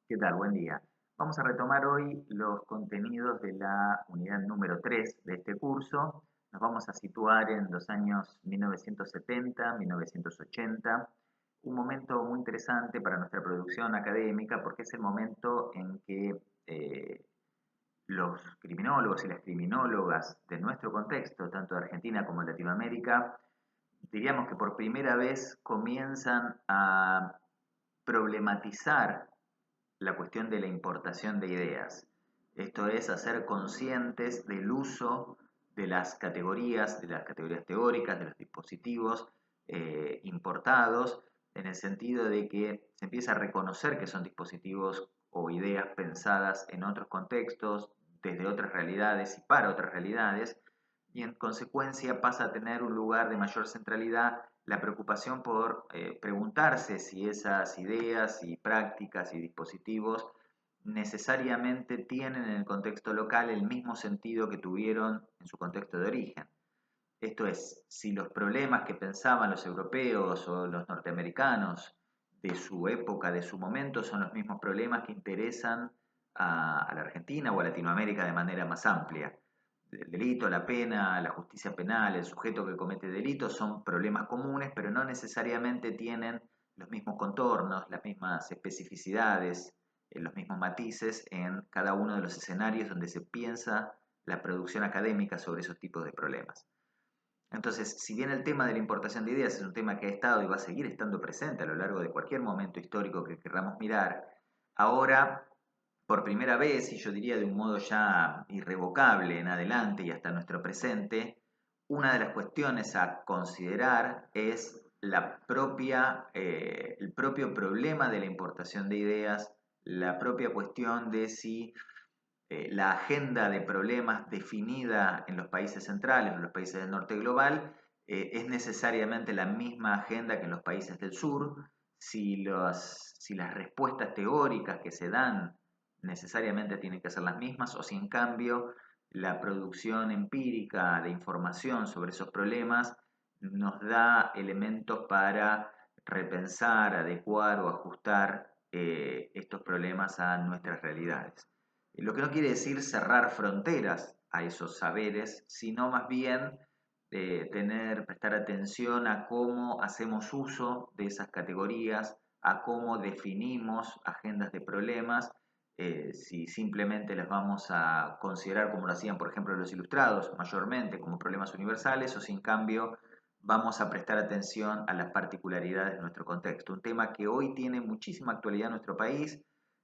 ¿Qué tal? Buen día. Vamos a retomar hoy los contenidos de la unidad número 3 de este curso. Nos vamos a situar en los años 1970, 1980, un momento muy interesante para nuestra producción académica porque es el momento en que eh, los criminólogos y las criminólogas de nuestro contexto, tanto de Argentina como de Latinoamérica, diríamos que por primera vez comienzan a problematizar la cuestión de la importación de ideas. Esto es hacer conscientes del uso de las categorías teóricas, de los dispositivos importados, en el sentido de que se empieza a reconocer que son dispositivos o ideas pensadas en otros contextos, desde otras realidades y para otras realidades, y en consecuencia pasa a tener un lugar de mayor centralidad la preocupación por preguntarse si esas ideas y prácticas y dispositivos necesariamente tienen en el contexto local el mismo sentido que tuvieron en su contexto de origen. Esto es, si los problemas que pensaban los europeos o los norteamericanos de su época, de su momento, son los mismos problemas que interesan a la Argentina o a Latinoamérica de manera más amplia. El delito, la pena, la justicia penal, el sujeto que comete delitos son problemas comunes, pero no necesariamente tienen los mismos contornos, las mismas especificidades, los mismos matices en cada uno de los escenarios donde se piensa la producción académica sobre esos tipos de problemas. Entonces, si bien el tema de la importación de ideas es un tema que ha estado y va a seguir estando presente a lo largo de cualquier momento histórico que queramos mirar, ahora, por primera vez, y yo diría de un modo ya irrevocable en adelante y hasta nuestro presente, una de las cuestiones a considerar es el propio problema de la importación de ideas, la propia cuestión de si la agenda de problemas definida en los países centrales, en los países del norte global, es necesariamente la misma agenda que en los países del sur, si las respuestas teóricas que se dan necesariamente tienen que ser las mismas, o si en cambio la producción empírica de información sobre esos problemas nos da elementos para repensar, adecuar o ajustar estos problemas a nuestras realidades. Lo que no quiere decir cerrar fronteras a esos saberes, sino más bien prestar atención a cómo hacemos uso de esas categorías, a cómo definimos agendas de problemas, si simplemente las vamos a considerar como lo hacían, por ejemplo, los ilustrados, mayormente como problemas universales, o si en cambio vamos a prestar atención a las particularidades de nuestro contexto. Un tema que hoy tiene muchísima actualidad en nuestro país,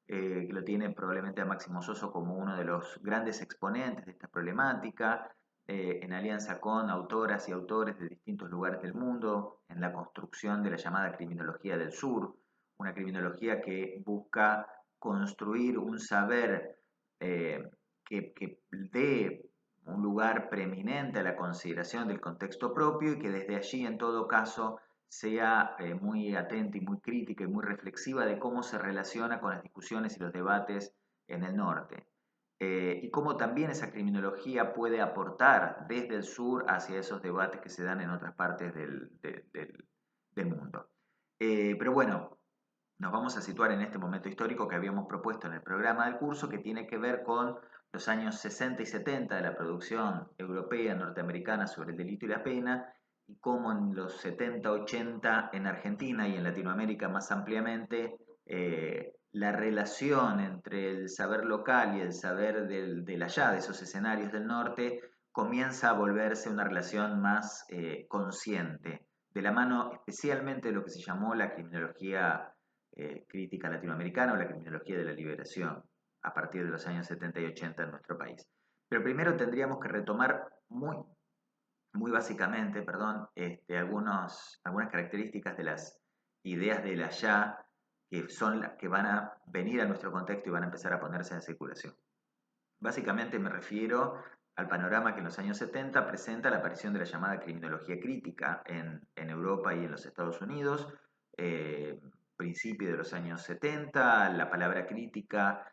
que lo tiene probablemente a Máximo Soso como uno de los grandes exponentes de esta problemática, en alianza con autoras y autores de distintos lugares del mundo, en la construcción de la llamada criminología del sur, una criminología que busca construir un saber que dé un lugar preeminente a la consideración del contexto propio y que desde allí, en todo caso, sea muy atenta y muy crítica y muy reflexiva de cómo se relaciona con las discusiones y los debates en el norte. Y cómo también esa criminología puede aportar desde el sur hacia esos debates que se dan en otras partes del mundo. Pero bueno, nos vamos a situar en este momento histórico que habíamos propuesto en el programa del curso, que tiene que ver con los años 60 y 70 de la producción europea, norteamericana sobre el delito y la pena, y cómo en los 70-80 en Argentina y en Latinoamérica más ampliamente, la relación entre el saber local y el saber del allá, de esos escenarios del norte, comienza a volverse una relación más consciente, de la mano especialmente de lo que se llamó la criminología crítica latinoamericana o la criminología de la liberación a partir de los años 70 y 80 en nuestro país. Pero primero tendríamos que retomar muy básicamente, perdón, algunas características de las ideas del allá que son las que van a venir a nuestro contexto y van a empezar a ponerse en circulación. Básicamente me refiero al panorama que en los años 70 presenta la aparición de la llamada criminología crítica en Europa y en los Estados Unidos, eh, principio de los años 70, la palabra crítica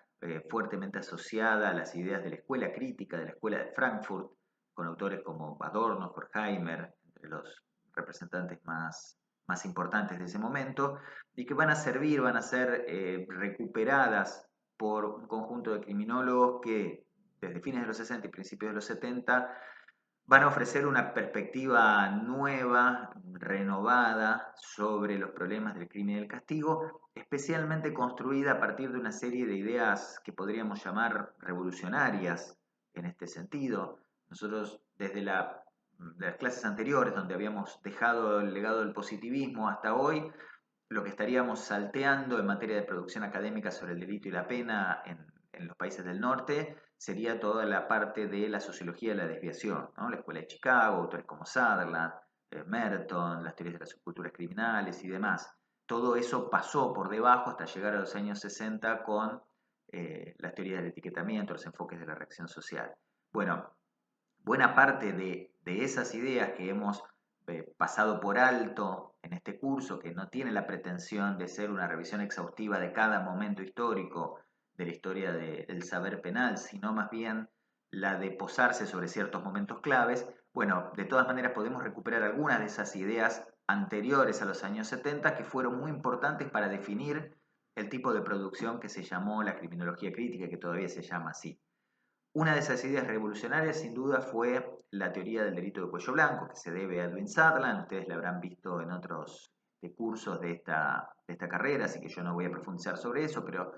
fuertemente asociada a las ideas de la escuela crítica, de la escuela de Frankfurt, con autores como Adorno, Horkheimer, entre los representantes más más importantes de ese momento y que van a servir, van a ser recuperadas por un conjunto de criminólogos que desde fines de los 60 y principios de los 70 van a ofrecer una perspectiva nueva, renovada sobre los problemas del crimen y el castigo, especialmente construida a partir de una serie de ideas que podríamos llamar revolucionarias en este sentido. Nosotros desde las clases anteriores, donde habíamos dejado el legado del positivismo hasta hoy, lo que estaríamos salteando en materia de producción académica sobre el delito y la pena en los países del norte sería toda la parte de la sociología de la desviación, ¿no? La Escuela de Chicago, autores como Sutherland, Merton, las teorías de las subculturas criminales y demás. Todo eso pasó por debajo hasta llegar a los años 60 con las teorías del etiquetamiento, los enfoques de la reacción social. Bueno, buena parte de esas ideas que hemos pasado por alto en este curso, que no tiene la pretensión de ser una revisión exhaustiva de cada momento histórico de la historia del saber penal, sino más bien la de posarse sobre ciertos momentos claves, bueno, de todas maneras podemos recuperar algunas de esas ideas anteriores a los años 70 que fueron muy importantes para definir el tipo de producción que se llamó la criminología crítica, que todavía se llama así. Una de esas ideas revolucionarias, sin duda, fue la teoría del delito de cuello blanco, que se debe a Edwin Sutherland. Ustedes la habrán visto en otros cursos de esta carrera, así que yo no voy a profundizar sobre eso, pero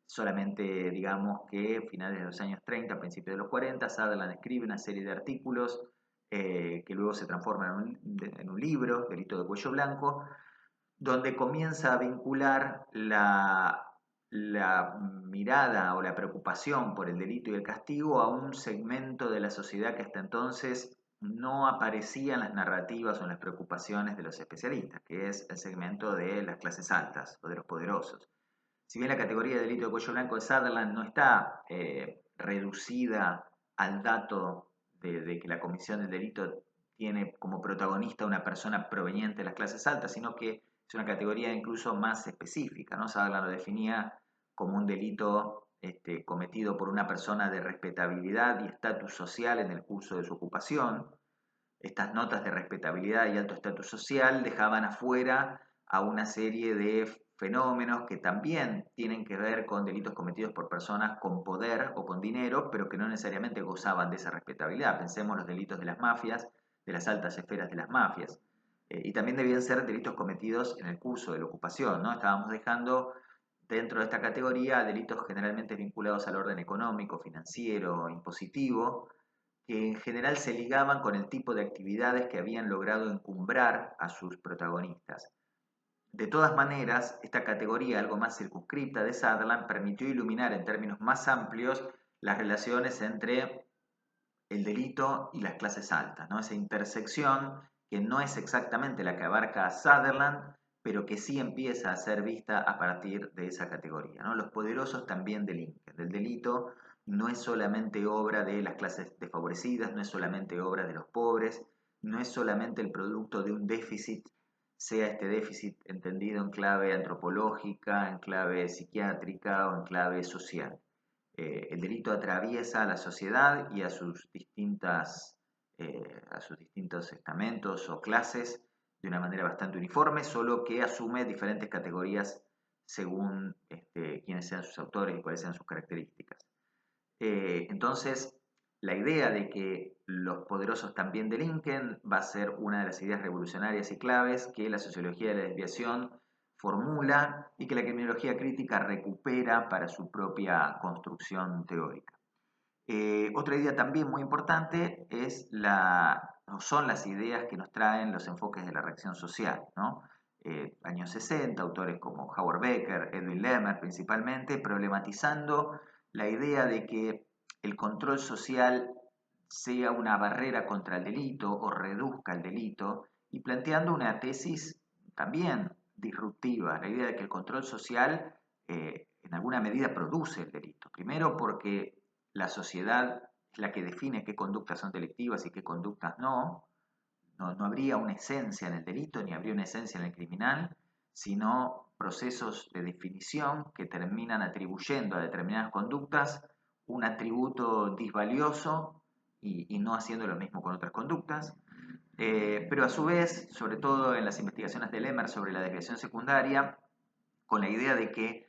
solamente digamos que a finales de los años 30, principios de los 40, Sutherland escribe una serie de artículos que luego se transforman en un libro, Delito de cuello blanco, donde comienza a vincular la mirada o la preocupación por el delito y el castigo a un segmento de la sociedad que hasta entonces no aparecía en las narrativas o en las preocupaciones de los especialistas, que es el segmento de las clases altas o de los poderosos. Si bien la categoría de delito de cuello blanco de Sutherland no está reducida al dato de que la comisión del delito tiene como protagonista una persona proveniente de las clases altas, sino que es una categoría incluso más específica, ¿no? Sutherland lo definía como un delito cometido por una persona de respetabilidad y estatus social en el curso de su ocupación. Estas notas de respetabilidad y alto estatus social dejaban afuera a una serie de fenómenos que también tienen que ver con delitos cometidos por personas con poder o con dinero, pero que no necesariamente gozaban de esa respetabilidad. Pensemos los delitos de las mafias, de las altas esferas de las mafias. Y también debían ser delitos cometidos en el curso de la ocupación, ¿no? Estábamos dejando dentro de esta categoría delitos generalmente vinculados al orden económico, financiero, impositivo, que en general se ligaban con el tipo de actividades que habían logrado encumbrar a sus protagonistas. De todas maneras, esta categoría algo más circunscripta de Sutherland permitió iluminar en términos más amplios las relaciones entre el delito y las clases altas, ¿no? Esa intersección que no es exactamente la que abarca a Sutherland, pero que sí empieza a ser vista a partir de esa categoría, ¿no? Los poderosos también delinquen. El delito no es solamente obra de las clases desfavorecidas, no es solamente obra de los pobres, no es solamente el producto de un déficit, sea este déficit entendido en clave antropológica, en clave psiquiátrica o en clave social. El delito atraviesa a la sociedad y a sus distintos estamentos o clases de una manera bastante uniforme, solo que asume diferentes categorías según quiénes sean sus autores y cuáles sean sus características. Entonces, la idea de que los poderosos también delinquen va a ser una de las ideas revolucionarias y claves que la sociología de la desviación formula y que la criminología crítica recupera para su propia construcción teórica. Otra idea también muy importante son las ideas que nos traen los enfoques de la reacción social, ¿no? Años 60, autores como Howard Becker, Edwin Lemmer principalmente, problematizando la idea de que el control social sea una barrera contra el delito o reduzca el delito y planteando una tesis también disruptiva, la idea de que el control social en alguna medida produce el delito. Primero porque la sociedad es la que define qué conductas son delictivas y qué conductas no. No habría una esencia en el delito ni habría una esencia en el criminal, sino procesos de definición que terminan atribuyendo a determinadas conductas un atributo disvalioso y no haciendo lo mismo con otras conductas. Pero a su vez, sobre todo en las investigaciones de Lemmer sobre la desviación secundaria, con la idea de que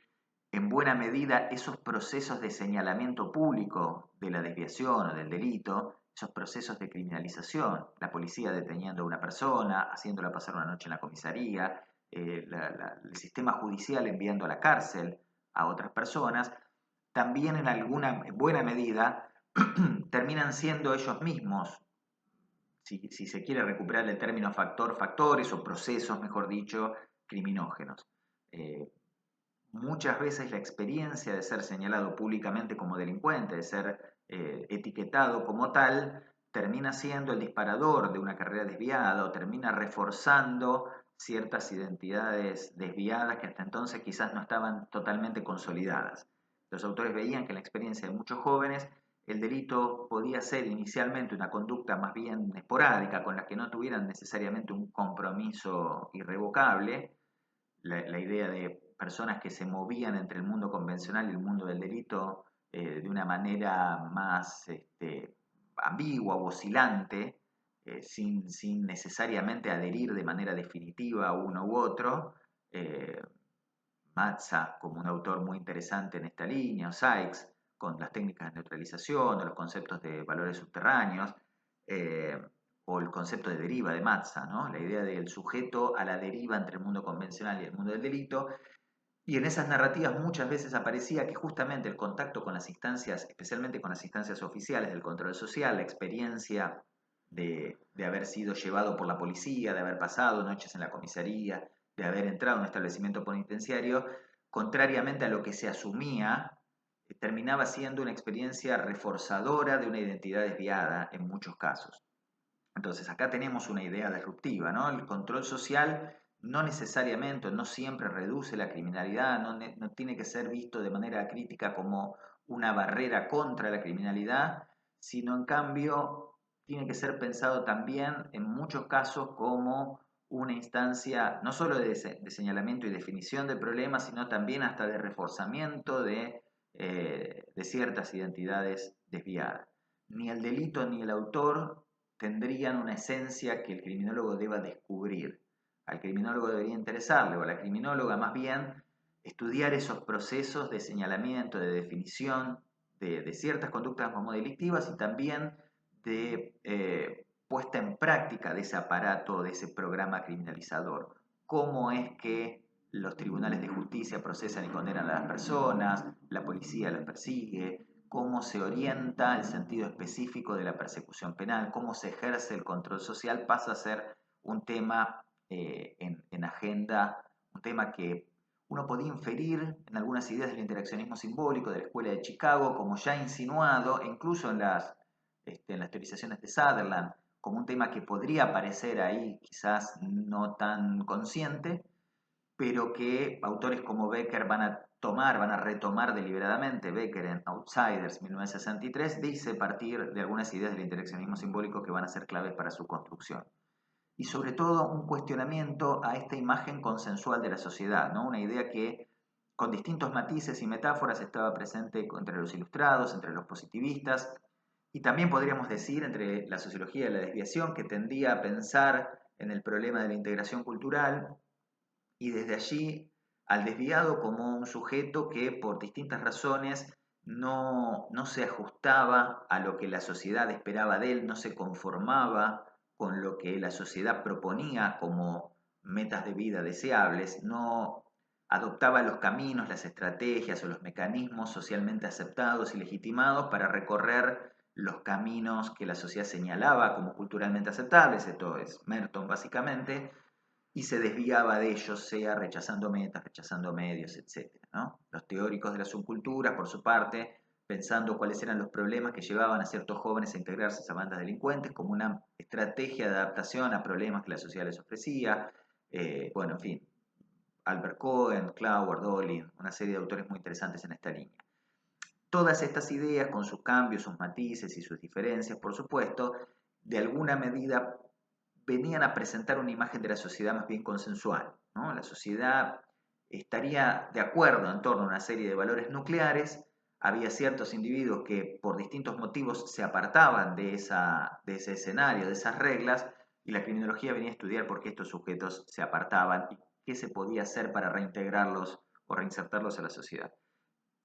en buena medida esos procesos de señalamiento público de la desviación o del delito, esos procesos de criminalización, la policía deteniendo a una persona, haciéndola pasar una noche en la comisaría, el sistema judicial enviando a la cárcel a otras personas, también en alguna buena medida terminan siendo ellos mismos, si se quiere recuperar el término factores o procesos, mejor dicho, criminógenos. Eh, Muchas veces la experiencia de ser señalado públicamente como delincuente, de ser etiquetado como tal, termina siendo el disparador de una carrera desviada o termina reforzando ciertas identidades desviadas que hasta entonces quizás no estaban totalmente consolidadas. Los autores veían que en la experiencia de muchos jóvenes el delito podía ser inicialmente una conducta más bien esporádica, con la que no tuvieran necesariamente un compromiso irrevocable, la idea de personas que se movían entre el mundo convencional y el mundo del delito de una manera más ambigua o oscilante, sin necesariamente adherir de manera definitiva a uno u otro. Eh, Mazza como un autor muy interesante en esta línea, o Sykes con las técnicas de neutralización, o los conceptos de valores subterráneos, eh, o el concepto de deriva de Mazza, ¿no? La idea del sujeto a la deriva entre el mundo convencional y el mundo del delito. Y en esas narrativas muchas veces aparecía que justamente el contacto con las instancias, especialmente con las instancias oficiales del control social, la experiencia de haber sido llevado por la policía, de haber pasado noches en la comisaría, de haber entrado en un establecimiento penitenciario, contrariamente a lo que se asumía, terminaba siendo una experiencia reforzadora de una identidad desviada en muchos casos. Entonces acá tenemos una idea disruptiva, ¿no? El control social no necesariamente, no siempre reduce la criminalidad, no tiene que ser visto de manera crítica como una barrera contra la criminalidad, sino en cambio tiene que ser pensado también en muchos casos como una instancia no solo de señalamiento y definición de problemas, sino también hasta de reforzamiento de ciertas identidades desviadas. Ni el delito ni el autor tendrían una esencia que el criminólogo deba descubrir. Al criminólogo debería interesarle, o a la criminóloga más bien, estudiar esos procesos de señalamiento, de definición de ciertas conductas como delictivas y también de puesta en práctica de ese aparato, de ese programa criminalizador. ¿Cómo es que los tribunales de justicia procesan y condenan a las personas, la policía las persigue, cómo se orienta el sentido específico de la persecución penal, cómo se ejerce el control social, pasa a ser un tema en agenda, un tema que uno podía inferir en algunas ideas del interaccionismo simbólico de la Escuela de Chicago, como ya insinuado, e incluso en las teorizaciones de Sutherland, como un tema que podría aparecer ahí, quizás no tan consciente, pero que autores como Becker van a retomar deliberadamente. Becker en Outsiders 1963 dice partir de algunas ideas del interaccionismo simbólico que van a ser claves para su construcción. Y sobre todo un cuestionamiento a esta imagen consensual de la sociedad, ¿no? Una idea que con distintos matices y metáforas estaba presente entre los ilustrados, entre los positivistas, y también podríamos decir entre la sociología de la desviación, que tendía a pensar en el problema de la integración cultural y desde allí al desviado como un sujeto que por distintas razones no se ajustaba a lo que la sociedad esperaba de él, no se conformaba con lo que la sociedad proponía como metas de vida deseables, no adoptaba los caminos, las estrategias o los mecanismos socialmente aceptados y legitimados para recorrer los caminos que la sociedad señalaba como culturalmente aceptables, esto es Merton básicamente, y se desviaba de ellos, sea rechazando metas, rechazando medios, etc., ¿no? Los teóricos de la subcultura, por su parte, pensando cuáles eran los problemas que llevaban a ciertos jóvenes a integrarse a esas bandas delincuentes como una estrategia de adaptación a problemas que la sociedad les ofrecía. Bueno, en fin, Albert Cohen, Klauer, Dolin, una serie de autores muy interesantes en esta línea. Todas estas ideas, con sus cambios, sus matices y sus diferencias, por supuesto, de alguna medida venían a presentar una imagen de la sociedad más bien consensual, ¿no? La sociedad estaría de acuerdo en torno a una serie de valores nucleares, había ciertos individuos que por distintos motivos se apartaban de ese escenario, de esas reglas, y la criminología venía a estudiar por qué estos sujetos se apartaban y qué se podía hacer para reintegrarlos o reinsertarlos a la sociedad.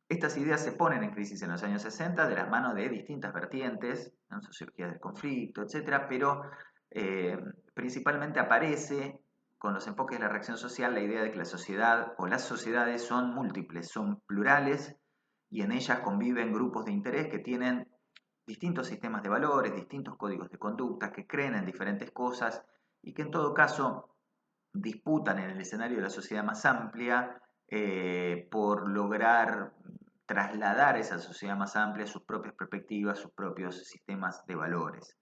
Estas ideas se ponen en crisis en los años 60 de las manos de distintas vertientes, ¿no? Sociología del conflicto, etcétera, pero principalmente aparece con los enfoques de la reacción social la idea de que la sociedad o las sociedades son múltiples, son plurales y en ellas conviven grupos de interés que tienen distintos sistemas de valores, distintos códigos de conducta, que creen en diferentes cosas y que en todo caso disputan en el escenario de la sociedad más amplia por lograr trasladar a esa sociedad más amplia sus propias perspectivas, sus propios sistemas de valores.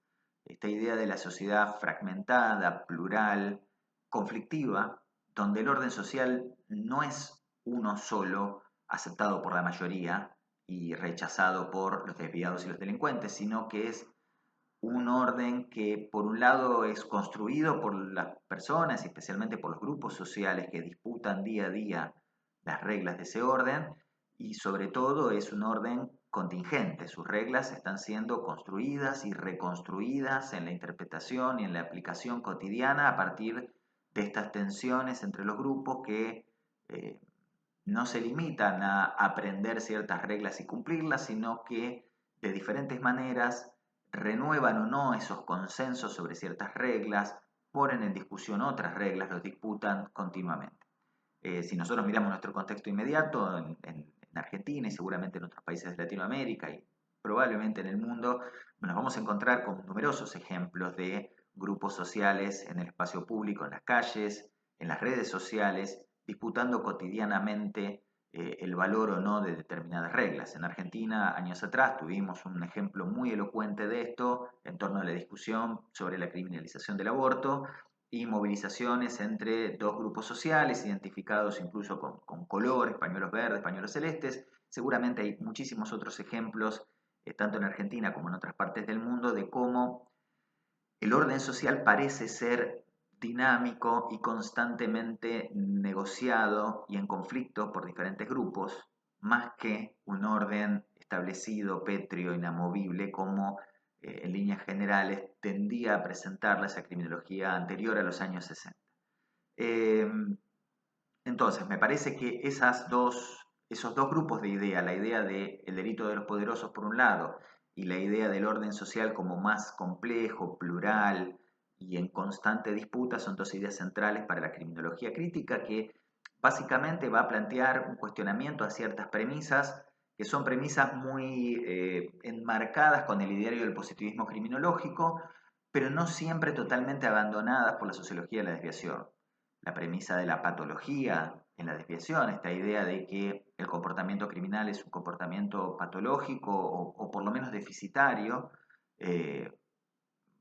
Esta idea de la sociedad fragmentada, plural, conflictiva, donde el orden social no es uno solo, aceptado por la mayoría y rechazado por los desviados y los delincuentes, sino que es un orden que por un lado es construido por las personas y especialmente por los grupos sociales que disputan día a día las reglas de ese orden y sobre todo es un orden contingente. Sus reglas están siendo construidas y reconstruidas en la interpretación y en la aplicación cotidiana a partir de estas tensiones entre los grupos que eh, no se limitan a aprender ciertas reglas y cumplirlas, sino que de diferentes maneras renuevan o no esos consensos sobre ciertas reglas, ponen en discusión otras reglas, los disputan continuamente. Si nosotros miramos nuestro contexto inmediato en Argentina y seguramente en otros países de Latinoamérica y probablemente en el mundo, nos vamos a encontrar con numerosos ejemplos de grupos sociales en el espacio público, en las calles, en las redes sociales, disputando cotidianamente el valor o no de determinadas reglas. En Argentina, años atrás, tuvimos un ejemplo muy elocuente de esto en torno a la discusión sobre la criminalización del aborto y movilizaciones entre dos grupos sociales, identificados incluso con colores, pañuelos verdes, pañuelos celestes. Seguramente hay muchísimos otros ejemplos, tanto en Argentina como en otras partes del mundo, de cómo el orden social parece ser dinámico y constantemente negociado y en conflicto por diferentes grupos, más que un orden establecido, pétreo, inamovible, como en líneas generales tendía a presentarla esa criminología anterior a los años 60. Eh, entonces, me parece que esos dos grupos de ideas, la idea del delito de los poderosos por un lado y la idea del orden social como más complejo, plural y en constante disputa, son dos ideas centrales para la criminología crítica que básicamente va a plantear un cuestionamiento a ciertas premisas que son premisas muy enmarcadas con el ideario del positivismo criminológico, pero no siempre totalmente abandonadas por la sociología de la desviación. La premisa de la patología en la desviación, esta idea de que el comportamiento criminal es un comportamiento patológico o por lo menos deficitario. eh,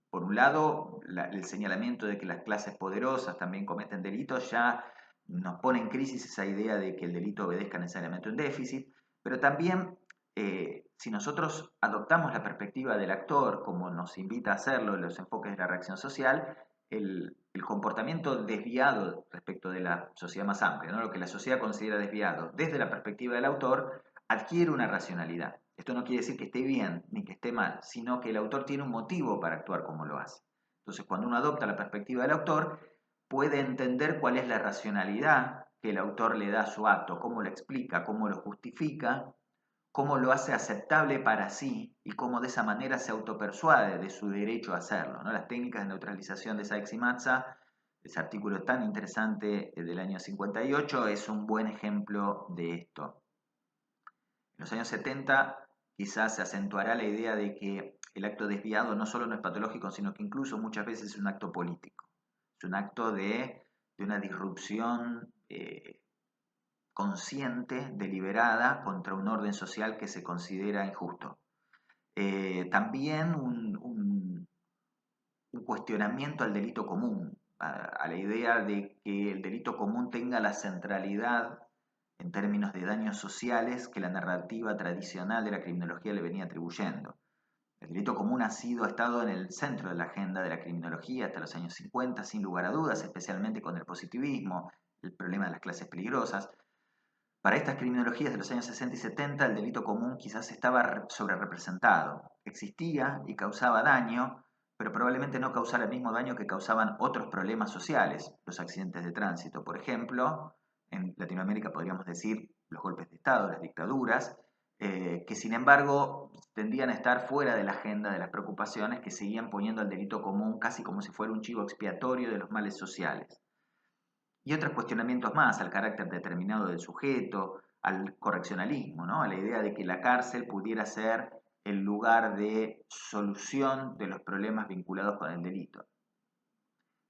por un lado, el señalamiento de que las clases poderosas también cometen delitos ya nos pone en crisis esa idea de que el delito obedezca necesariamente a un déficit, pero también si nosotros adoptamos la perspectiva del actor, como nos invita a hacerlo en los enfoques de la reacción social, el comportamiento desviado respecto de la sociedad más amplia, ¿no? Lo que la sociedad considera desviado desde la perspectiva del autor, adquiere una racionalidad. Esto no quiere decir que esté bien ni que esté mal, sino que el autor tiene un motivo para actuar como lo hace. Entonces, cuando uno adopta la perspectiva del autor, puede entender cuál es la racionalidad que el autor le da a su acto, cómo lo explica, cómo lo justifica, cómo lo hace aceptable para sí y cómo de esa manera se autopersuade de su derecho a hacerlo, ¿no? Las técnicas de neutralización de Sykes y Matza, ese artículo tan interesante del año 58, es un buen ejemplo de esto. En los años 70 quizás se acentuará la idea de que el acto desviado no solo no es patológico, sino que incluso muchas veces es un acto político. Es un acto de una disrupción consciente, deliberada, contra un orden social que se considera injusto. También un cuestionamiento al delito común, a la idea de que el delito común tenga la centralidad en términos de daños sociales que la narrativa tradicional de la criminología le venía atribuyendo. El delito común ha estado en el centro de la agenda de la criminología hasta los años 50, sin lugar a dudas, especialmente con el positivismo, el problema de las clases peligrosas. Para estas criminologías de los años 60 y 70, el delito común quizás estaba sobrerepresentado. Existía y causaba daño, pero probablemente no causara el mismo daño que causaban otros problemas sociales, los accidentes de tránsito. Por ejemplo, en Latinoamérica podríamos decir los golpes de Estado, las dictaduras, que sin embargo tendían a estar fuera de la agenda de las preocupaciones, que seguían poniendo al delito común casi como si fuera un chivo expiatorio de los males sociales. Y otros cuestionamientos más al carácter determinado del sujeto, al correccionalismo, ¿no? A la idea de que la cárcel pudiera ser el lugar de solución de los problemas vinculados con el delito.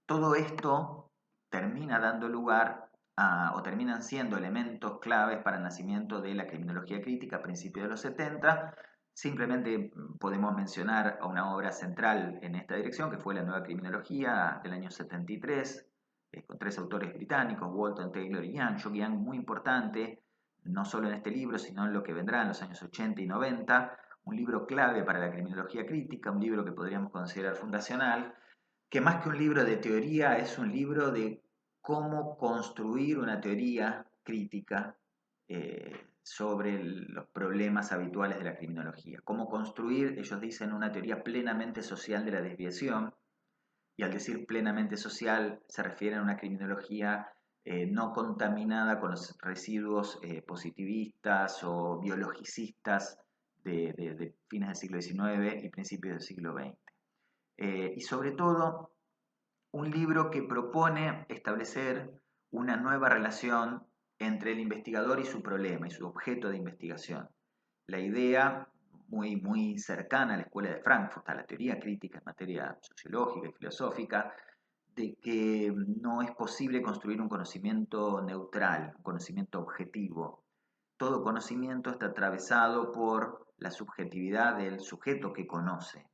Todo esto termina dando lugar o terminan siendo elementos claves para el nacimiento de la criminología crítica a principios de los 70. Simplemente podemos mencionar a una obra central en esta dirección, que fue La Nueva Criminología del año 73, con tres autores británicos, Walton, Taylor y Young. Young, muy importante, no solo en este libro, sino en lo que vendrá en los años 80 y 90, un libro clave para la criminología crítica, un libro que podríamos considerar fundacional, que más que un libro de teoría es un libro de cómo construir una teoría crítica sobre los problemas habituales de la criminología. Cómo construir, ellos dicen, una teoría plenamente social de la desviación, y al decir plenamente social se refiere a una criminología no contaminada con los residuos positivistas o biologicistas de fines del siglo XIX y principios del siglo XX. Y sobre todo, un libro que propone establecer una nueva relación entre el investigador y su problema y su objeto de investigación. La idea muy cercana a la escuela de Frankfurt, a la teoría crítica en materia sociológica y filosófica, de que no es posible construir un conocimiento neutral, un conocimiento objetivo. Todo conocimiento está atravesado por la subjetividad del sujeto que conoce.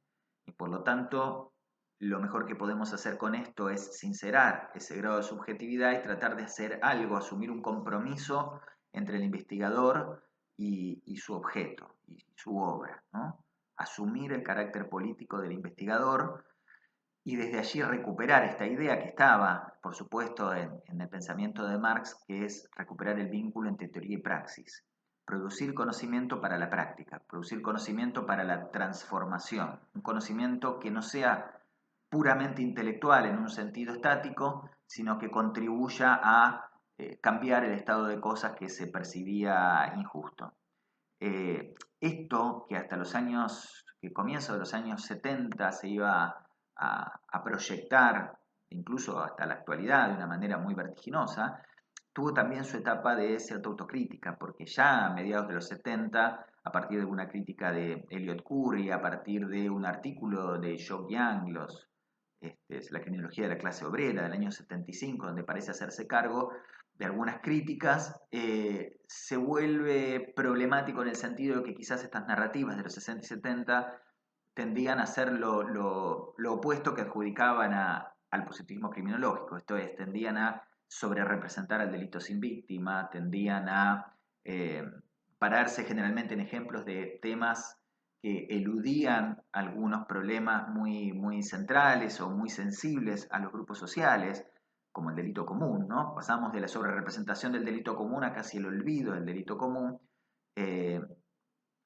Y por lo tanto, lo mejor que podemos hacer con esto es sincerar ese grado de subjetividad y tratar de hacer algo, asumir un compromiso entre el investigador y su objeto, y su obra, ¿no? Asumir el carácter político del investigador y desde allí recuperar esta idea que estaba, por supuesto, en el pensamiento de Marx, que es recuperar el vínculo entre teoría y praxis. Producir conocimiento para la práctica, producir conocimiento para la transformación, un conocimiento que no sea puramente intelectual en un sentido estático, sino que contribuya a cambiar el estado de cosas que se percibía injusto. Esto que hasta los años, que comienzo de los años 70 se iba a proyectar, incluso hasta la actualidad, de una manera muy vertiginosa, tuvo también su etapa de cierta autocrítica, porque ya a mediados de los 70, a partir de una crítica de Elliot Curry, a partir de un artículo de Joe Young, la criminología de la clase obrera del año 75, donde parece hacerse cargo de algunas críticas, se vuelve problemático en el sentido de que quizás estas narrativas de los 60 y 70 tendían a ser lo opuesto que adjudicaban al positivismo criminológico, esto es, tendían a sobrerepresentar al delito sin víctima, tendían a pararse generalmente en ejemplos de temas que eludían algunos problemas muy centrales o muy sensibles a los grupos sociales, como el delito común, ¿no? Pasamos de la sobrerepresentación del delito común a casi el olvido del delito común. eh,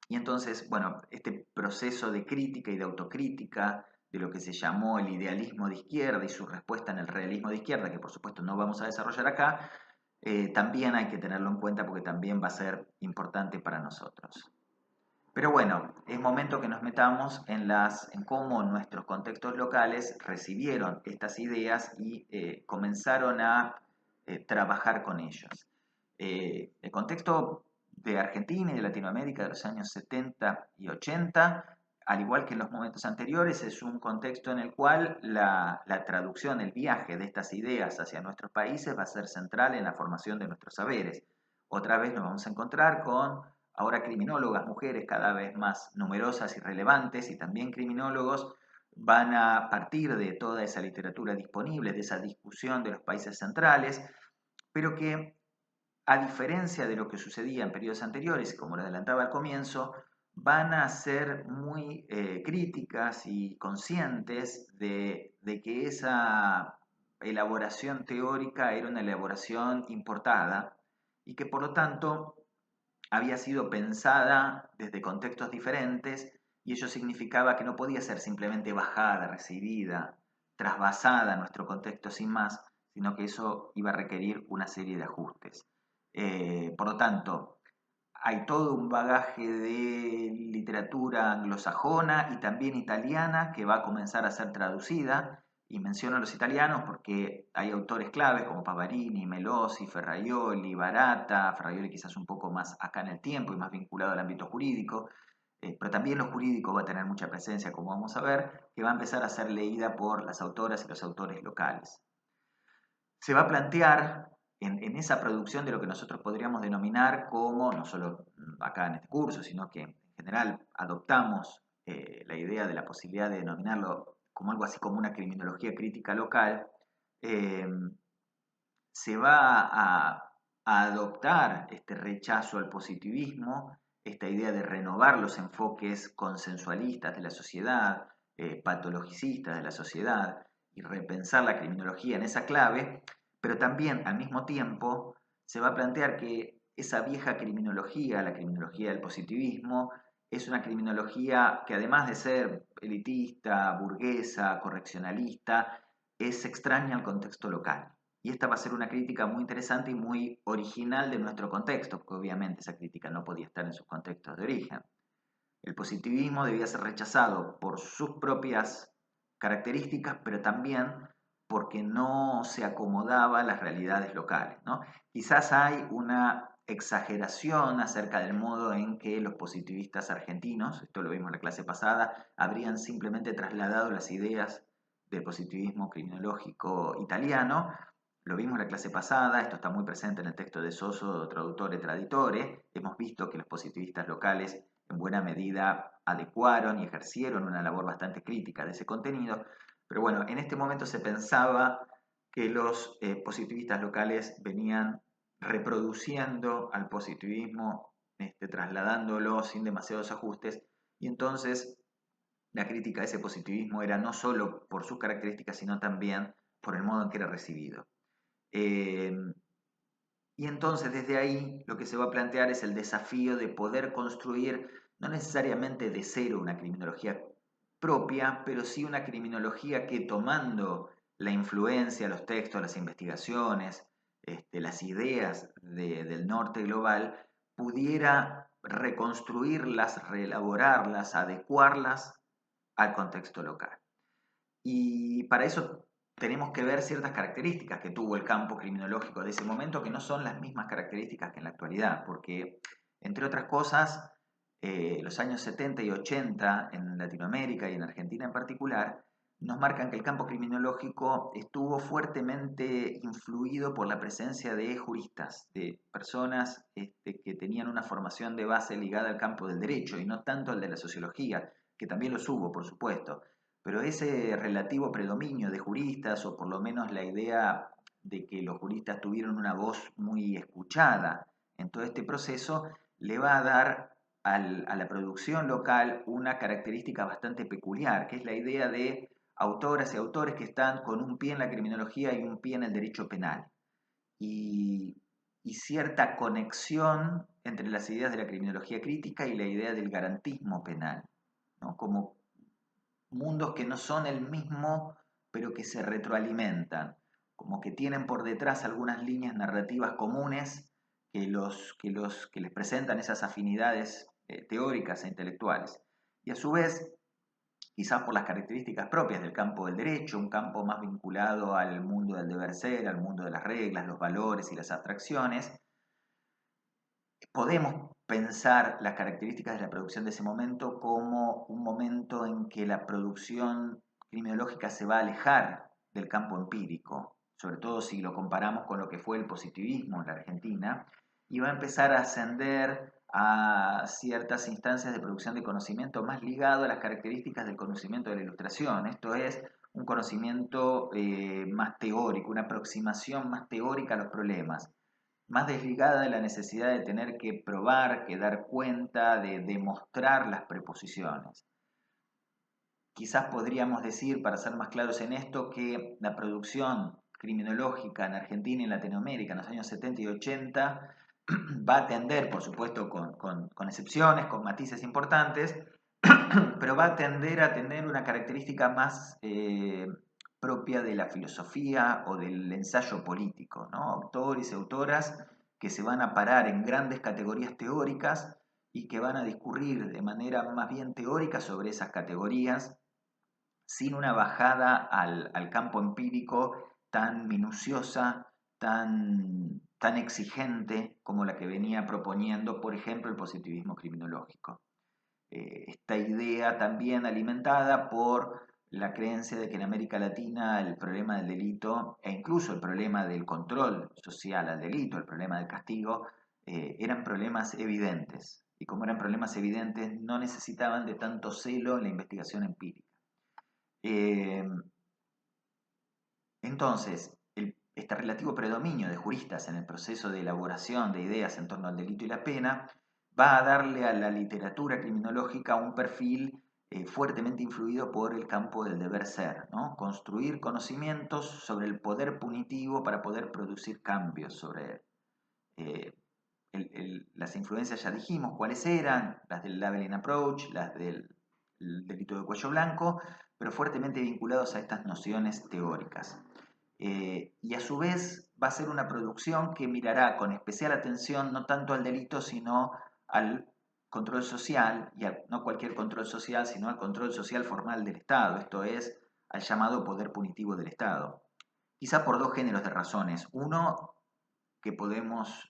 y entonces, bueno, este proceso de crítica y de autocrítica de lo que se llamó el idealismo de izquierda y su respuesta en el realismo de izquierda, que por supuesto no vamos a desarrollar acá, también hay que tenerlo en cuenta porque también va a ser importante para nosotros. Pero bueno, es momento que nos metamos en cómo nuestros contextos locales recibieron estas ideas y comenzaron a trabajar con ellas. El contexto de Argentina y de Latinoamérica de los años 70 y 80, al igual que en los momentos anteriores, es un contexto en el cual la traducción, el viaje de estas ideas hacia nuestros países va a ser central en la formación de nuestros saberes. Otra vez nos vamos a encontrar con ahora criminólogas, mujeres cada vez más numerosas y relevantes, y también criminólogos van a partir de toda esa literatura disponible, de esa discusión de los países centrales, pero que a diferencia de lo que sucedía en periodos anteriores, como lo adelantaba al comienzo, van a ser muy críticas y conscientes de que esa elaboración teórica era una elaboración importada y que por lo tanto había sido pensada desde contextos diferentes y ello significaba que no podía ser simplemente bajada, recibida, trasvasada a nuestro contexto sin más, sino que eso iba a requerir una serie de ajustes. Por lo tanto, hay todo un bagaje de literatura anglosajona y también italiana que va a comenzar a ser traducida. Y menciono a los italianos porque hay autores claves como Pavarini, Melosi, Ferraioli, Barata, Ferraioli quizás un poco más acá en el tiempo y más vinculado al ámbito jurídico, pero también lo jurídico va a tener mucha presencia, como vamos a ver, que va a empezar a ser leída por las autoras y los autores locales. Se va a plantear en esa producción de lo que nosotros podríamos denominar como, no solo acá en este curso, sino que en general adoptamos la idea de la posibilidad de denominarlo como algo así como una criminología crítica local, eh, se va a adoptar este rechazo al positivismo, esta idea de renovar los enfoques consensualistas de la sociedad, patologicistas de la sociedad, y repensar la criminología en esa clave, pero también al mismo tiempo se va a plantear que esa vieja criminología, la criminología del positivismo, es una criminología que además de ser elitista, burguesa, correccionalista, es extraña al contexto local. Y esta va a ser una crítica muy interesante y muy original de nuestro contexto, porque obviamente esa crítica no podía estar en sus contextos de origen. El positivismo debía ser rechazado por sus propias características, pero también porque no se acomodaba a las realidades locales, ¿no? Quizás hay una exageración acerca del modo en que los positivistas argentinos, esto lo vimos en la clase pasada, habrían simplemente trasladado las ideas del positivismo criminológico italiano. Lo vimos en la clase pasada, esto está muy presente en el texto de Soso, Traduttore e Traditore. Hemos visto que los positivistas locales en buena medida adecuaron y ejercieron una labor bastante crítica de ese contenido, pero bueno, en este momento se pensaba que los positivistas locales venían reproduciendo al positivismo, trasladándolo sin demasiados ajustes, y entonces la crítica a ese positivismo era no solo por sus características, sino también por el modo en que era recibido. Eh, y entonces desde ahí lo que se va a plantear es el desafío de poder construir no necesariamente de cero una criminología propia, pero sí una criminología que tomando la influencia, los textos, las investigaciones, las ideas del norte global, pudiera reconstruirlas, reelaborarlas, adecuarlas al contexto local. Y para eso tenemos que ver ciertas características que tuvo el campo criminológico de ese momento, que no son las mismas características que en la actualidad, porque, entre otras cosas, los años 70 y 80 en Latinoamérica y en Argentina en particular, nos marcan que el campo criminológico estuvo fuertemente influido por la presencia de juristas, de personas que tenían una formación de base ligada al campo del derecho y no tanto al de la sociología, que también los hubo, por supuesto, pero ese relativo predominio de juristas, o por lo menos la idea de que los juristas tuvieron una voz muy escuchada en todo este proceso, le va a dar a la producción local una característica bastante peculiar, que es la idea de autoras y autores que están con un pie en la criminología y un pie en el derecho penal. Y cierta conexión entre las ideas de la criminología crítica y la idea del garantismo penal, ¿no? Como mundos que no son el mismo, pero que se retroalimentan, como que tienen por detrás algunas líneas narrativas comunes que les presentan esas afinidades teóricas e intelectuales. Y a su vez, quizás por las características propias del campo del derecho, un campo más vinculado al mundo del deber ser, al mundo de las reglas, los valores y las abstracciones, podemos pensar las características de la producción de ese momento como un momento en que la producción criminológica se va a alejar del campo empírico, sobre todo si lo comparamos con lo que fue el positivismo en la Argentina, y va a empezar a ascender a ciertas instancias de producción de conocimiento más ligado a las características del conocimiento de la ilustración, esto es, un conocimiento más teórico, una aproximación más teórica a los problemas, más desligada de la necesidad de tener que probar, que dar cuenta, de demostrar las preposiciones. Quizás podríamos decir, para ser más claros en esto, que la producción criminológica en Argentina y en Latinoamérica en los años 70 y 80 va a tender, por supuesto con excepciones, con matices importantes, pero va a tender a tener una característica más propia de la filosofía o del ensayo político, ¿no? Autores y autoras que se van a parar en grandes categorías teóricas y que van a discurrir de manera más bien teórica sobre esas categorías, sin una bajada al campo empírico tan minuciosa, tan exigente como la que venía proponiendo, por ejemplo, el positivismo criminológico. Esta idea también alimentada por la creencia de que en América Latina el problema del delito e incluso el problema del control social al delito, el problema del castigo, eran problemas evidentes. Y como eran problemas evidentes, no necesitaban de tanto celo en la investigación empírica. Eh, entonces, este relativo predominio de juristas en el proceso de elaboración de ideas en torno al delito y la pena va a darle a la literatura criminológica un perfil fuertemente influido por el campo del deber ser, ¿no? Construir conocimientos sobre el poder punitivo para poder producir cambios sobre él. Eh, las influencias ya dijimos cuáles eran, las del labeling approach, las del delito de cuello blanco, pero fuertemente vinculados a estas nociones teóricas. Y a su vez va a ser una producción que mirará con especial atención no tanto al delito, sino al control social, y no cualquier control social, sino al control social formal del Estado, esto es, al llamado poder punitivo del Estado. Quizá por dos géneros de razones. Uno, que podemos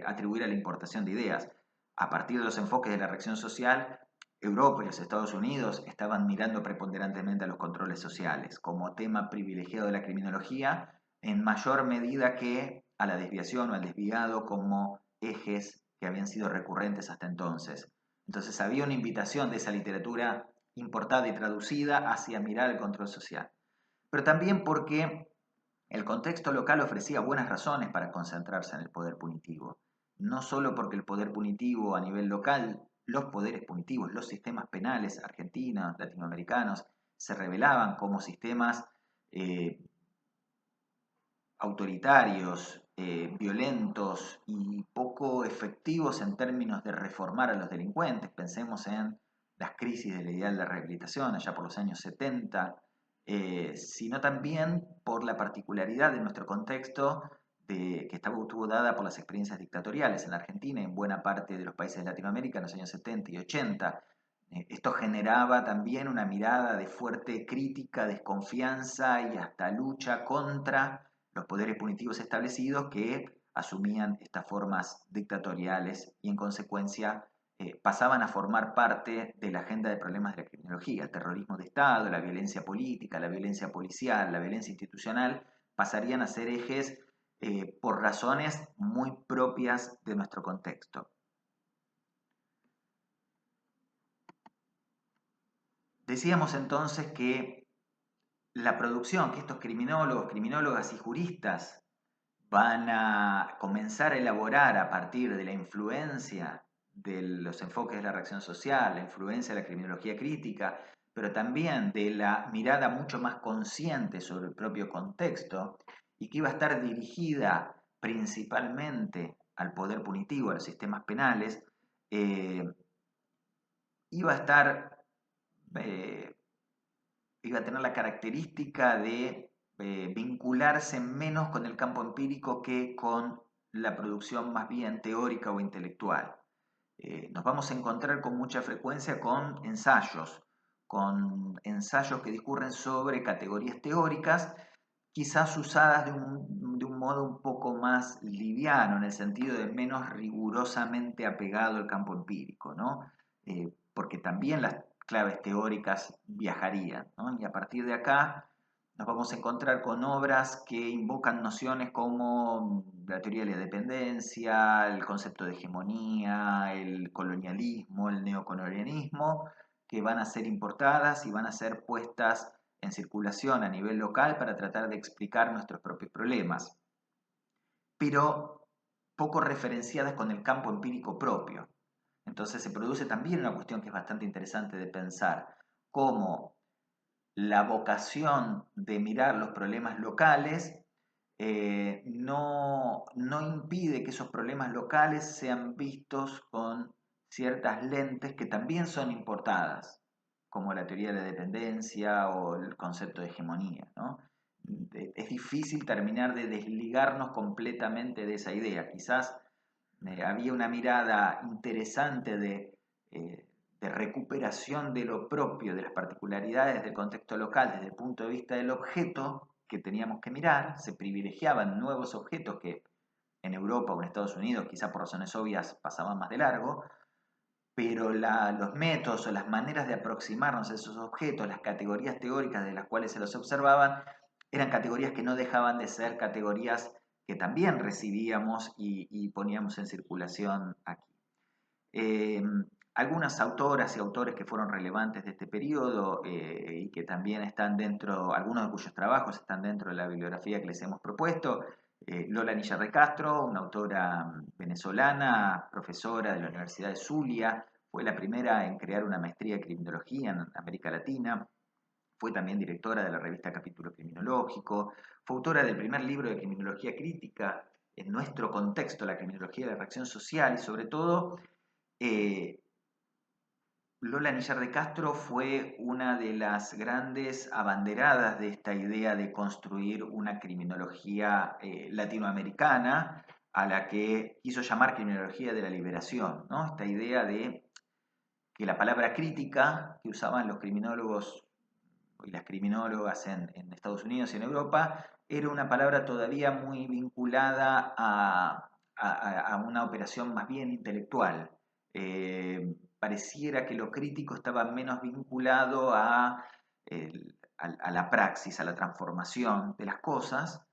atribuir a la importación de ideas. A partir de los enfoques de la reacción social, Europa y los Estados Unidos estaban mirando preponderantemente a los controles sociales como tema privilegiado de la criminología, en mayor medida que a la desviación o al desviado como ejes que habían sido recurrentes hasta entonces. Entonces había una invitación de esa literatura importada y traducida hacia mirar el control social. Pero también porque el contexto local ofrecía buenas razones para concentrarse en el poder punitivo, no solo porque el poder punitivo a nivel local, los poderes punitivos, los sistemas penales argentinos, latinoamericanos, se revelaban como sistemas eh, autoritarios, violentos y poco efectivos en términos de reformar a los delincuentes. Pensemos en las crisis del ideal de rehabilitación allá por los años 70, sino también por la particularidad de nuestro contexto que estuvo dada por las experiencias dictatoriales en la Argentina y en buena parte de los países de Latinoamérica en los años 70 y 80. Esto generaba también una mirada de fuerte crítica, desconfianza y hasta lucha contra los poderes punitivos establecidos que asumían estas formas dictatoriales y en consecuencia pasaban a formar parte de la agenda de problemas de la criminología. El terrorismo de Estado, la violencia política, la violencia policial, la violencia institucional pasarían a ser ejes por razones muy propias de nuestro contexto. Decíamos entonces que la producción que estos criminólogos, criminólogas y juristas van a comenzar a elaborar a partir de la influencia de los enfoques de la reacción social, la influencia de la criminología crítica, pero también de la mirada mucho más consciente sobre el propio contexto y que iba a estar dirigida principalmente al poder punitivo, a los sistemas penales, eh, iba a estar, eh, iba a tener la característica de vincularse menos con el campo empírico que con la producción más bien teórica o intelectual. Nos vamos a encontrar con mucha frecuencia con ensayos que discurren sobre categorías teóricas, quizás usadas de un modo un poco más liviano, en el sentido de menos rigurosamente apegado al campo empírico, ¿no? Porque también las claves teóricas viajarían, ¿no? Y a partir de acá nos vamos a encontrar con obras que invocan nociones como la teoría de la dependencia, el concepto de hegemonía, el colonialismo, el neocolonialismo, que van a ser importadas y van a ser puestas en circulación a nivel local para tratar de explicar nuestros propios problemas, pero poco referenciadas con el campo empírico propio. Entonces se produce también una cuestión que es bastante interesante de pensar, cómo la vocación de mirar los problemas locales no impide que esos problemas locales sean vistos con ciertas lentes que también son importadas, como la teoría de la dependencia o el concepto de hegemonía, ¿no? Es difícil terminar de desligarnos completamente de esa idea. Quizás había una mirada interesante de recuperación de lo propio, de las particularidades del contexto local desde el punto de vista del objeto que teníamos que mirar. Se privilegiaban nuevos objetos que en Europa o en Estados Unidos, quizás por razones obvias, pasaban más de largo, pero los métodos o las maneras de aproximarnos a esos objetos, las categorías teóricas de las cuales se los observaban, eran categorías que no dejaban de ser categorías que también recibíamos y poníamos en circulación aquí. Eh, Algunas autoras y autores que fueron relevantes de este periodo y que también están dentro, algunos de cuyos trabajos están dentro de la bibliografía que les hemos propuesto. Lola Nilla de Castro, una autora venezolana, profesora de la Universidad de Zulia, fue la primera en crear una maestría de criminología en América Latina. Fue también directora de la revista Capítulo Criminológico, fue autora del primer libro de criminología crítica en nuestro contexto, la criminología de la reacción social, y sobre todo eh, Lola Nillar de Castro fue una de las grandes abanderadas de esta idea de construir una criminología latinoamericana, a la que quiso llamar criminología de la liberación, ¿no? Esta idea de que la palabra crítica que usaban los criminólogos y las criminólogas en Estados Unidos y en Europa era una palabra todavía muy vinculada a una operación más bien intelectual. Pareciera que lo crítico estaba menos vinculado a la praxis, a la transformación de las cosas,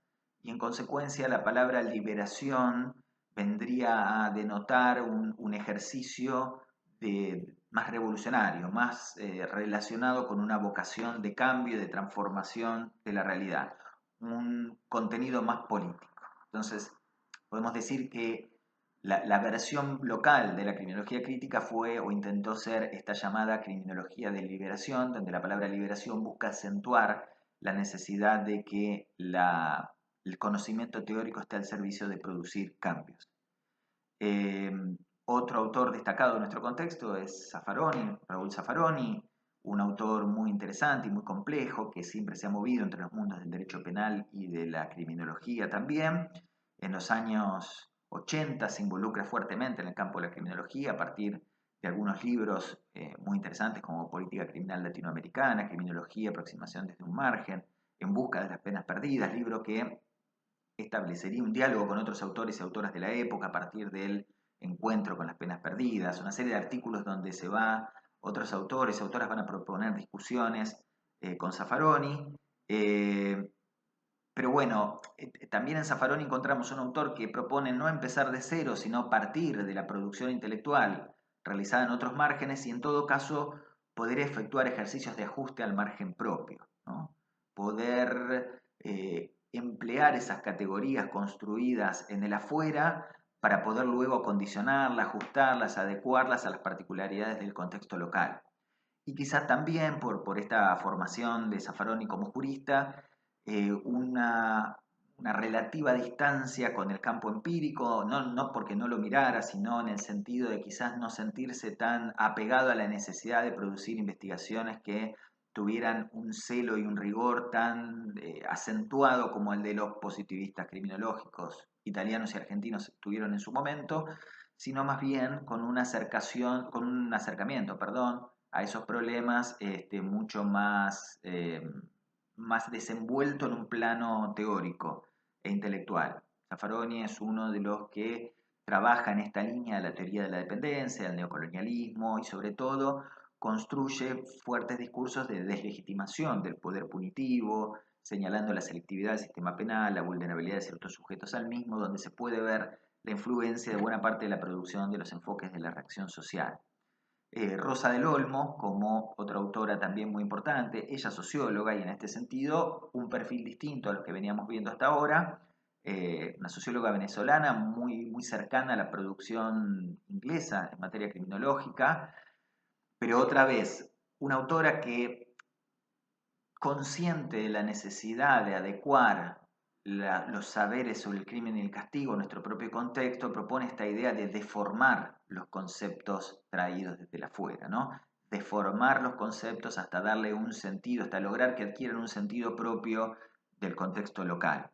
y en consecuencia la palabra liberación vendría a denotar un ejercicio más revolucionario, más relacionado con una vocación de cambio y de transformación de la realidad, un contenido más político. Entonces, podemos decir que la versión local de la criminología crítica fue o intentó ser esta llamada criminología de liberación, donde la palabra liberación busca acentuar la necesidad de que el conocimiento teórico esté al servicio de producir cambios. Eh, Otro autor destacado en nuestro contexto es Zaffaroni, Raúl Zaffaroni, un autor muy interesante y muy complejo que siempre se ha movido entre los mundos del derecho penal y de la criminología también. En los años 80 se involucra fuertemente en el campo de la criminología a partir de algunos libros muy interesantes como Política Criminal Latinoamericana, Criminología, Aproximación desde un margen, En busca de las penas perdidas, libro que establecería un diálogo con otros autores y autoras de la época a partir del encuentro con las penas perdidas, una serie de artículos donde otros autores y autoras van a proponer discusiones con Zaffaroni. Pero bueno, también en Zaffaroni encontramos un autor que propone no empezar de cero, sino partir de la producción intelectual realizada en otros márgenes y en todo caso poder efectuar ejercicios de ajuste al margen propio, ¿no? Poder emplear esas categorías construidas en el afuera para poder luego acondicionarlas, ajustarlas, adecuarlas a las particularidades del contexto local. Y quizás también por esta formación de Zaffaroni como jurista, una relativa distancia con el campo empírico, no porque no lo mirara, sino en el sentido de quizás no sentirse tan apegado a la necesidad de producir investigaciones que tuvieran un celo y un rigor tan acentuado como el de los positivistas criminológicos italianos y argentinos tuvieron en su momento, sino más bien con con un acercamiento, perdón, a esos problemas mucho más desenvuelto en un plano teórico e intelectual. Zaffaroni es uno de los que trabaja en esta línea de la teoría de la dependencia, del neocolonialismo y sobre todo construye fuertes discursos de deslegitimación del poder punitivo, señalando la selectividad del sistema penal, la vulnerabilidad de ciertos sujetos al mismo, donde se puede ver la influencia de buena parte de la producción de los enfoques de la reacción social. Rosa del Olmo, como otra autora también muy importante, ella socióloga y en este sentido un perfil distinto a los que veníamos viendo hasta ahora, una socióloga venezolana muy cercana a la producción inglesa en materia criminológica, pero otra vez, una autora que consciente de la necesidad de adecuar los saberes sobre el crimen y el castigo a nuestro propio contexto, propone esta idea de deformar los conceptos traídos desde la afuera, ¿no? Deformar los conceptos hasta darle un sentido, hasta lograr que adquieran un sentido propio del contexto local.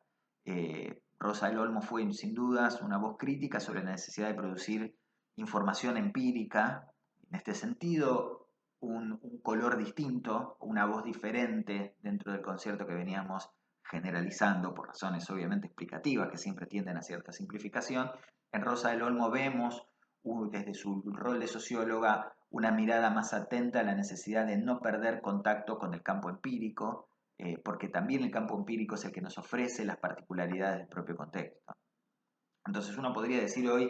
Rosa del Olmo fue sin dudas una voz crítica sobre la necesidad de producir información empírica. En este sentido, un color distinto, una voz diferente dentro del concierto que veníamos generalizando por razones obviamente explicativas que siempre tienden a cierta simplificación. En Rosa del Olmo vemos desde su rol de socióloga una mirada más atenta a la necesidad de no perder contacto con el campo empírico, porque también el campo empírico es el que nos ofrece las particularidades del propio contexto. Entonces uno podría decir hoy,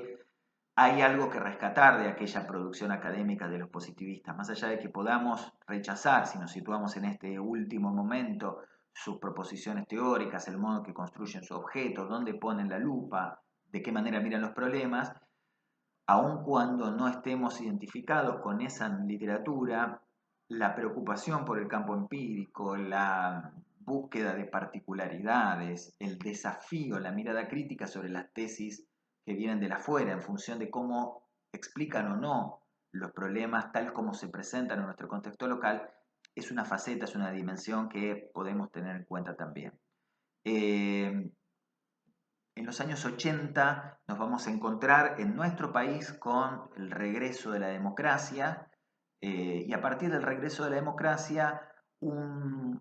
hay algo que rescatar de aquella producción académica de los positivistas, más allá de que podamos rechazar, si nos situamos en este último momento, sus proposiciones teóricas, el modo que construyen su objeto, dónde ponen la lupa, de qué manera miran los problemas, aun cuando no estemos identificados con esa literatura, la preocupación por el campo empírico, la búsqueda de particularidades, el desafío, la mirada crítica sobre las tesis que vienen de la afuera en función de cómo explican o no los problemas tal como se presentan en nuestro contexto local, es una faceta, es una dimensión que podemos tener en cuenta también. En los años 80 nos vamos a encontrar en nuestro país con el regreso de la democracia y a partir del regreso de la democracia un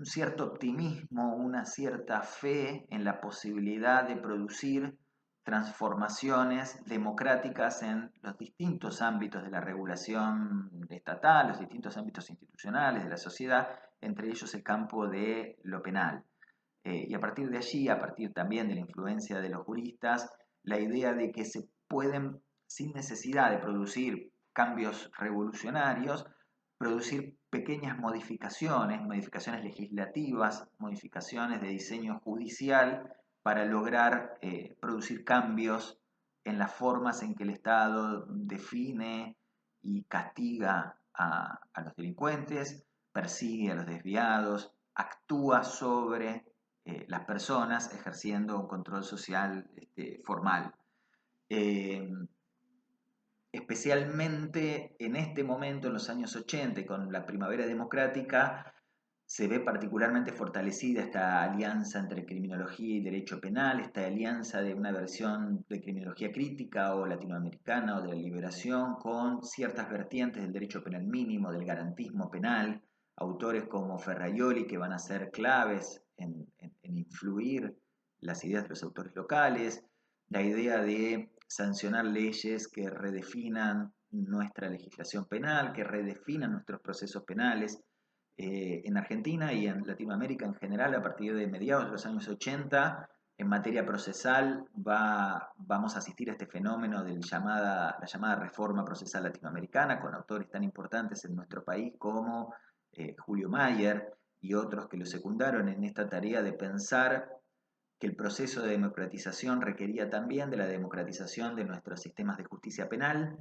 cierto optimismo, una cierta fe en la posibilidad de producir transformaciones democráticas en los distintos ámbitos de la regulación estatal, los distintos ámbitos institucionales de la sociedad, entre ellos el campo de lo penal. Y a partir de allí, a partir también de la influencia de los juristas, la idea de que se pueden, sin necesidad de producir cambios revolucionarios, producir pequeñas modificaciones, modificaciones legislativas, modificaciones de diseño judicial para lograr producir cambios en las formas en que el Estado define y castiga a los delincuentes, persigue a los desviados, actúa sobre las personas ejerciendo un control social formal. Especialmente en este momento, en los años 80, con la primavera democrática, se ve particularmente fortalecida esta alianza entre criminología y derecho penal, esta alianza de una versión de criminología crítica o latinoamericana o de la liberación con ciertas vertientes del derecho penal mínimo, del garantismo penal, autores como Ferraioli que van a ser claves en influir las ideas de los autores locales, la idea de sancionar leyes que redefinan nuestra legislación penal, que redefinan nuestros procesos penales. En Argentina y en Latinoamérica en general, a partir de mediados de los años 80, en materia procesal vamos a asistir a este fenómeno de la llamada reforma procesal latinoamericana, con autores tan importantes en nuestro país como Julio Mayer y otros que lo secundaron en esta tarea de pensar que el proceso de democratización requería también de la democratización de nuestros sistemas de justicia penal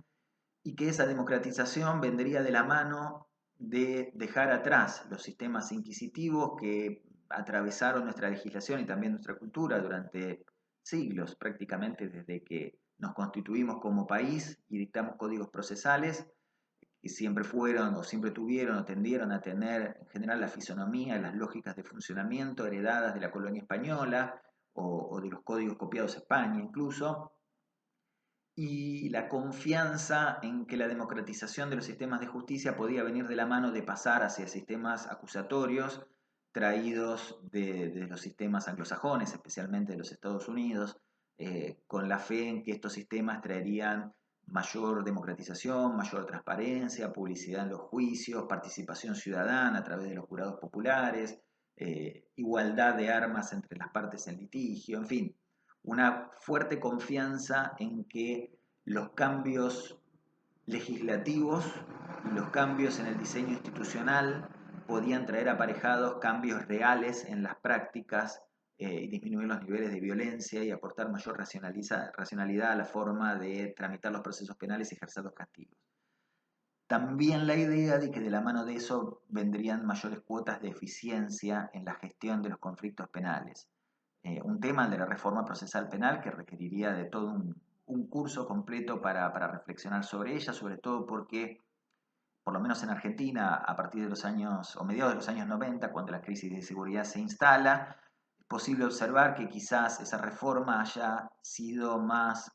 y que esa democratización vendría de la mano de dejar atrás los sistemas inquisitivos que atravesaron nuestra legislación y también nuestra cultura durante siglos, prácticamente desde que nos constituimos como país y dictamos códigos procesales que siempre fueron o siempre tuvieron o tendieron a tener en general la fisonomía, las lógicas de funcionamiento heredadas de la colonia española o de los códigos copiados a España incluso, y la confianza en que la democratización de los sistemas de justicia podía venir de la mano de pasar hacia sistemas acusatorios traídos de los sistemas anglosajones, especialmente de los Estados Unidos, con la fe en que estos sistemas traerían mayor democratización, mayor transparencia, publicidad en los juicios, participación ciudadana a través de los jurados populares, igualdad de armas entre las partes en litigio, en fin, una fuerte confianza en que los cambios legislativos y los cambios en el diseño institucional podían traer aparejados cambios reales en las prácticas y disminuir los niveles de violencia y aportar mayor racionalidad a la forma de tramitar los procesos penales y ejercer los castigos. También la idea de que de la mano de eso vendrían mayores cuotas de eficiencia en la gestión de los conflictos penales. Un tema de la reforma procesal penal que requeriría de todo un curso completo para reflexionar sobre ella, sobre todo porque, por lo menos en Argentina, a partir de los años, o mediados de los años 90, cuando la crisis de seguridad se instala, es posible observar que quizás esa reforma haya sido más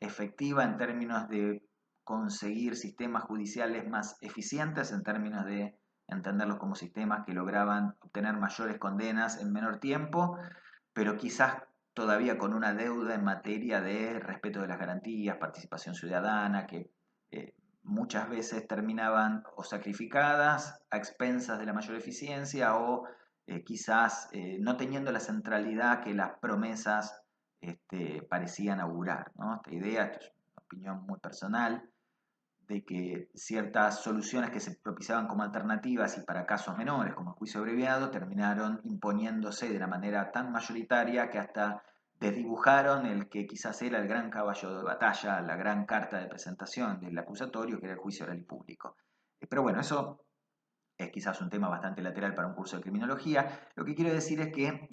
efectiva en términos de conseguir sistemas judiciales más eficientes, en términos de entenderlos como sistemas que lograban obtener mayores condenas en menor tiempo, pero quizás todavía con una deuda en materia de respeto de las garantías, participación ciudadana, que muchas veces terminaban o sacrificadas a expensas de la mayor eficiencia o quizás no teniendo la centralidad que las promesas parecían augurar, ¿no? Esta idea, esto es una opinión muy personal, de que ciertas soluciones que se propiciaban como alternativas y para casos menores, como el juicio abreviado, terminaron imponiéndose de una manera tan mayoritaria que hasta desdibujaron el que quizás era el gran caballo de batalla, la gran carta de presentación del acusatorio, que era el juicio oral y público. Pero bueno, eso es quizás un tema bastante lateral para un curso de criminología. Lo que quiero decir es que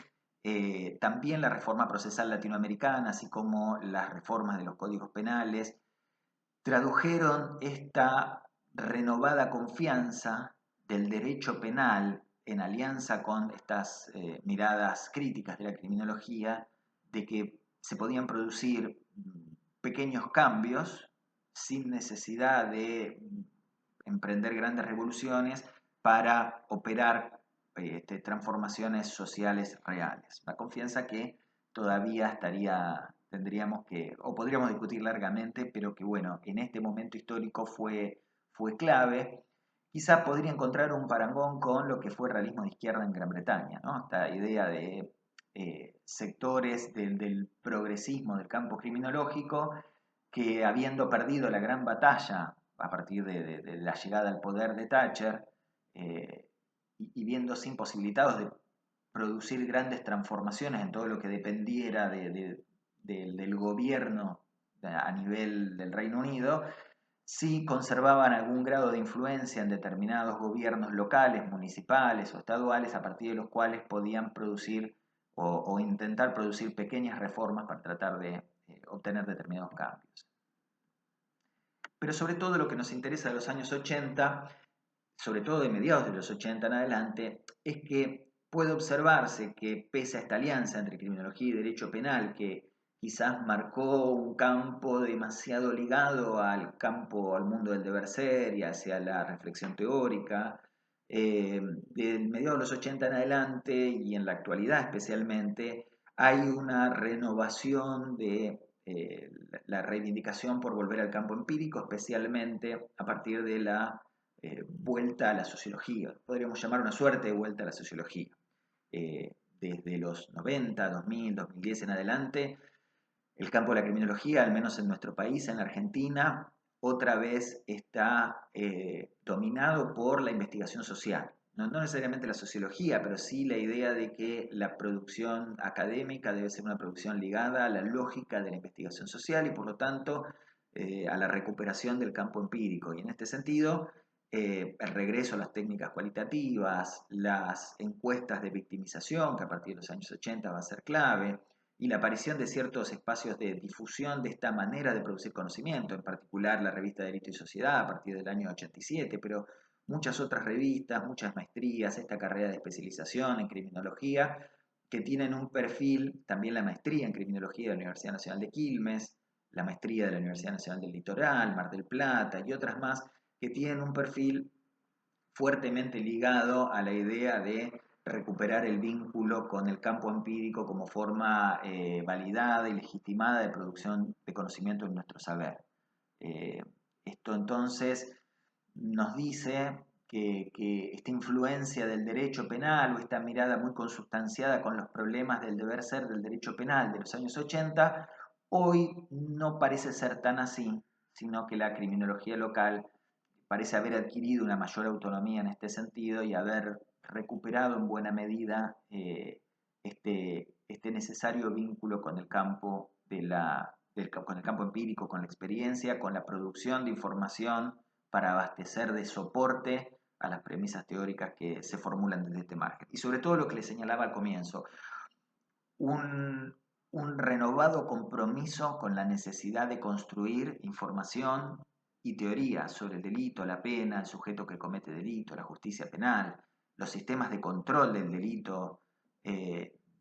también la reforma procesal latinoamericana, así como las reformas de los códigos penales, tradujeron esta renovada confianza del derecho penal en alianza con estas miradas críticas de la criminología, de que se podían producir pequeños cambios sin necesidad de emprender grandes revoluciones para operar transformaciones sociales reales. Una confianza que todavía tendríamos que, o podríamos discutir largamente, pero que bueno, en este momento histórico fue clave. Quizás podría encontrar un parangón con lo que fue el realismo de izquierda en Gran Bretaña, ¿no? Esta idea de sectores del progresismo del campo criminológico que habiendo perdido la gran batalla a partir de la llegada al poder de Thatcher y viéndose imposibilitados de producir grandes transformaciones en todo lo que dependiera del gobierno a nivel del Reino Unido, sí conservaban algún grado de influencia en determinados gobiernos locales, municipales o estaduales, a partir de los cuales podían producir o intentar producir pequeñas reformas para tratar de obtener determinados cambios. Pero sobre todo lo que nos interesa de los años 80, sobre todo de mediados de los 80 en adelante, es que puede observarse que pese a esta alianza entre criminología y derecho penal, que quizás marcó un campo demasiado ligado al mundo del deber ser y hacia la reflexión teórica, de mediados de los 80 en adelante y en la actualidad especialmente, hay una renovación de la reivindicación por volver al campo empírico, especialmente a partir de la vuelta a la sociología. Podríamos llamar una suerte de vuelta a la sociología. Desde los 90, 2000, 2010 en adelante, el campo de la criminología, al menos en nuestro país, en la Argentina, otra vez está dominado por la investigación social. No necesariamente la sociología, pero sí la idea de que la producción académica debe ser una producción ligada a la lógica de la investigación social y por lo tanto a la recuperación del campo empírico. Y en este sentido, el regreso a las técnicas cualitativas, las encuestas de victimización, que a partir de los años 80 va a ser clave, y la aparición de ciertos espacios de difusión de esta manera de producir conocimiento, en particular la revista Derecho y Sociedad a partir del año 87, pero muchas otras revistas, muchas maestrías, esta carrera de especialización en criminología, que tienen un perfil, también la maestría en criminología de la Universidad Nacional de Quilmes, la maestría de la Universidad Nacional del Litoral, Mar del Plata y otras más, que tienen un perfil fuertemente ligado a la idea de recuperar el vínculo con el campo empírico como forma validada y legitimada de producción de conocimiento en nuestro saber. Esto entonces nos dice que esta influencia del derecho penal o esta mirada muy consustanciada con los problemas del deber ser del derecho penal de los años 80, hoy no parece ser tan así, sino que la criminología local parece haber adquirido una mayor autonomía en este sentido y haber recuperado en buena medida este necesario vínculo con el campo con el campo empírico, con la experiencia, con la producción de información para abastecer de soporte a las premisas teóricas que se formulan desde este margen. Y sobre todo lo que les señalaba al comienzo, un un renovado compromiso con la necesidad de construir información y teoría sobre el delito, la pena, el sujeto que comete delito, la justicia penal, los sistemas de control del delito,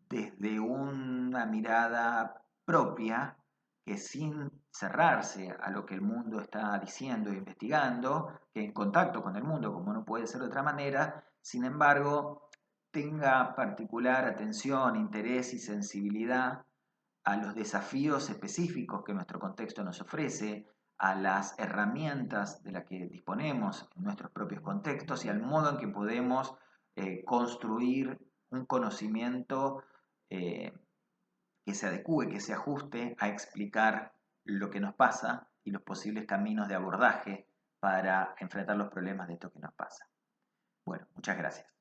desde una mirada propia que sin cerrarse a lo que el mundo está diciendo e investigando, que en contacto con el mundo, como no puede ser de otra manera, sin embargo, tenga particular atención, interés y sensibilidad a los desafíos específicos que nuestro contexto nos ofrece, a las herramientas de las que disponemos en nuestros propios contextos y al modo en que podemos construir un conocimiento eh, que se adecue, que se ajuste a explicar lo que nos pasa y los posibles caminos de abordaje para enfrentar los problemas de esto que nos pasa. Bueno, muchas gracias.